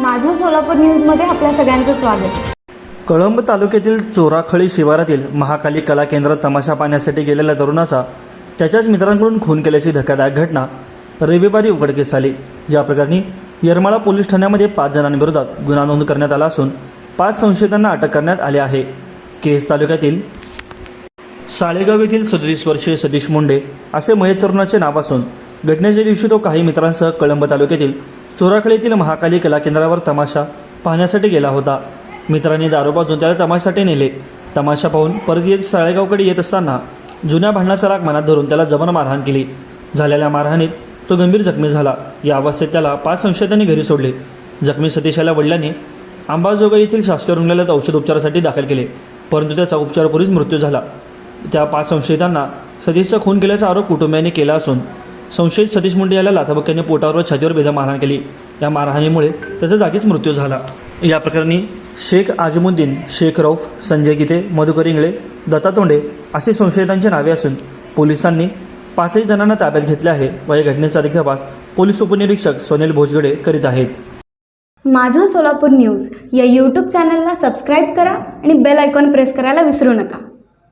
माझं सोलापूर न्यूजमध्ये आपल्या सगळ्यांचं स्वागत। कळंब तालुक्यातील चोराखळी शिवारातील महाकाली कला केंद्रात तमाशा पाहण्यासाठी गेलेल्या तरुणाचा त्याच्याच मित्रांकडून खून केल्याची धक्कादायक घटना रविवारी उघडकीस आली। या प्रकरणी येरमाळा पोलीस ठाण्यामध्ये 5 जणांविरोधात गुन्हा नोंद करण्यात आला असून 5 संशयितांना अटक करण्यात आली आहे। केस तालुक्यातील साळेगाव येथील 37 वर्षीय सतीश मुंडे असे मयत तरुणाचे नाव असून घटनेच्या दिवशी तो काही मित्रांसह कळंब तालुक्यातील चोराखळी येथील महाकाली कला केंद्रावर तमाशा पाहण्यासाठी गेला होता। मित्रांनी दारू पाजून त्याला तमाशासाठी नेले। तमाशा पाहून परत येत साळेगावकडे येत असताना जुन्या भांडणाचा राग मनात धरून त्याला जबर मारहाण केली। झालेल्या मारहाणीत तो गंभीर जखमी झाला। या अवस्थेत त्याला 5 संशयितांनी घरी सोडले। जखमी सतीशाला वडिलांनी अंबाजोगाई येथील शासकीय रुग्णालयात औषध उपचारासाठी दाखल केले, परंतु त्याचा उपचारापूर्वीच मृत्यू झाला। त्या 5 संशयितांना सतीशचा खून केल्याचा आरोप कुटुंबियांनी केला असून संशयित सतीश मुंडे याला लाथाबुक्क्यांनी पोटावर व छातीवर बेदम मारहाण केली। या मारहाणीमुळे त्याचा जागीच मृत्यू झाला। या प्रकरणी शेख आजमुद्दीन, शेख रौफ, संजय गीते, मधुकर इंगळे, दत्ता तोंडे असे संशयितांची नावे असून पोलिसांनी 5 जणांना ताब्यात घेतले आहे व या घटनेचा अधिक तपास पोलीस उपनिरीक्षक सोनेल भोजगडे करीत आहेत। माझं सोलापूर न्यूज या यूट्यूब चॅनलला सबस्क्राईब करा आणि बेल आयकॉन प्रेस करायला विसरू नका।